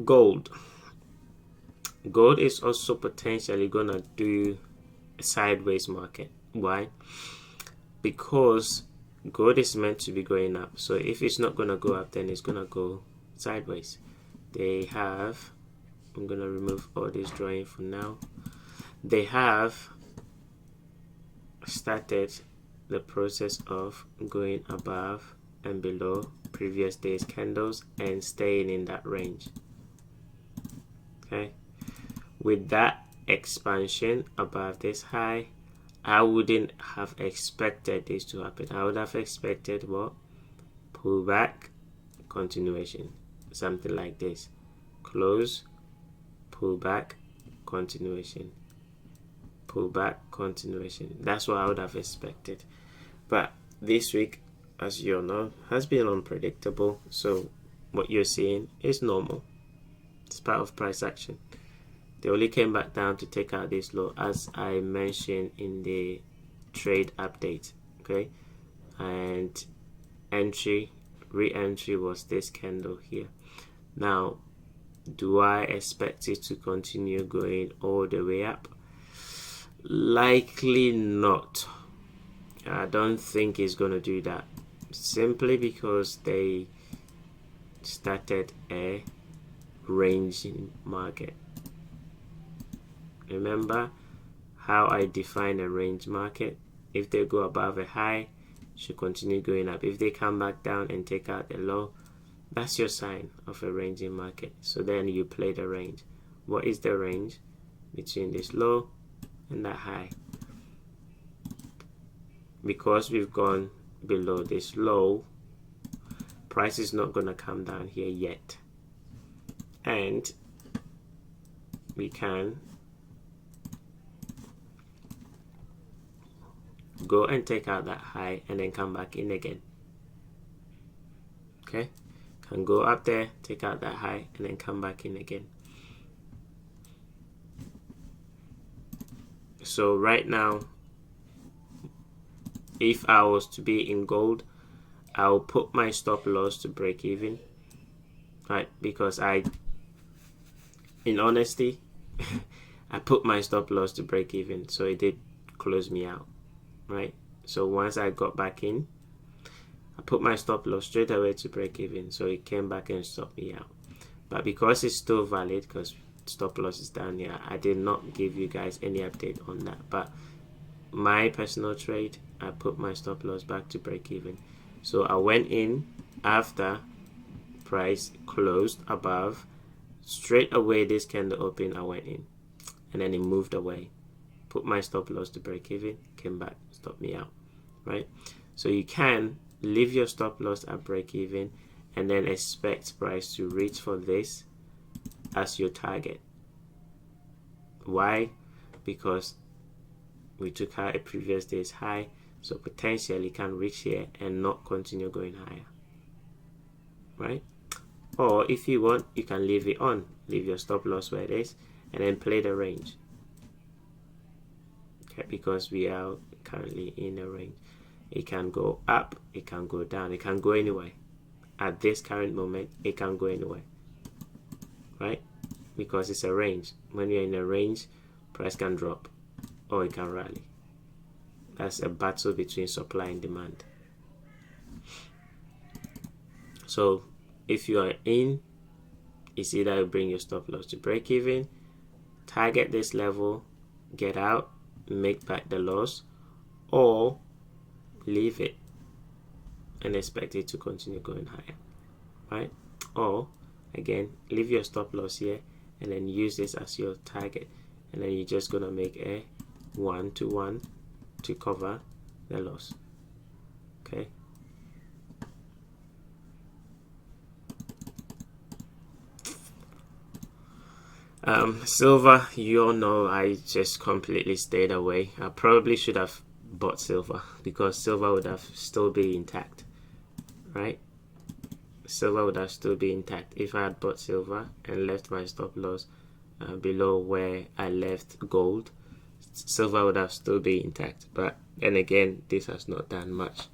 Gold is also potentially gonna do a sideways market. Why? Because gold is meant to be going up, so if it's not gonna go up, then it's gonna go sideways. They have, I'm gonna remove all this drawing for now. They have started the process of going above and below previous day's candles and staying in that range. Okay, with that expansion above this high, I wouldn't have expected this to happen. I would have expected what? Pullback, continuation, something like this. Close, pullback, continuation, pullback, continuation. That's what I would have expected. But this week, as you all know, has been unpredictable. So what you're seeing is normal. It's part of price action. They only came back down to take out this low, as I mentioned in the trade update. Okay, and re-entry was this candle here. Now, do I expect it to continue going all the way up? Likely not. I don't think it's going to do that, simply because they started a ranging market. Remember how I define a range market? If they go above a high, should continue going up. If they come back down and take out the low, that's your sign of a ranging market. So then you play the range. What is the range? Between this low and that high. Because we've gone below this low, price is not going to come down here yet. And we can go and take out that high and then come back in again. Okay, can go up there, take out that high, and then come back in again. So right now, if I was to be in gold, I'll put my stop loss to break even, right? Because in honesty, I put my stop loss to break even, so it did close me out, right? So once I got back in, I put my stop loss straight away to break even, so it came back and stopped me out. But because it's still valid, because stop loss is down here, I did not give you guys any update on that. But my personal trade, I put my stop loss back to break even. So I went in after price closed above. Straight away this candle opened, I went in, and then it moved away. Put my stop loss to break even, came back, stopped me out, right? So you can leave your stop loss at break even and then expect price to reach for this as your target. Why? Because we took out a previous day's high, so potentially can reach here and not continue going higher, right? Or if you want, you can leave it on, leave your stop loss where it is, and then play the range. Okay, because we are currently in a range. It can go up, it can go down, it can go anywhere. At this current moment, it can go anywhere, right? Because it's a range. When you're in a range, price can drop or it can rally. That's a battle between supply and demand. So if you are in, it's either you bring your stop loss to break even, target this level, get out, make back the loss, or leave it and expect it to continue going higher, right? Or again, leave your stop loss here and then use this as your target, and then you're just gonna make a 1-to-1 to cover the loss. Okay, silver, you all know I just completely stayed away. I probably should have bought silver because silver would have still be intact, right? Silver would have still be intact if I had bought silver and left my stop loss below where I left gold. Silver would have still be intact, but then again, this has not done much.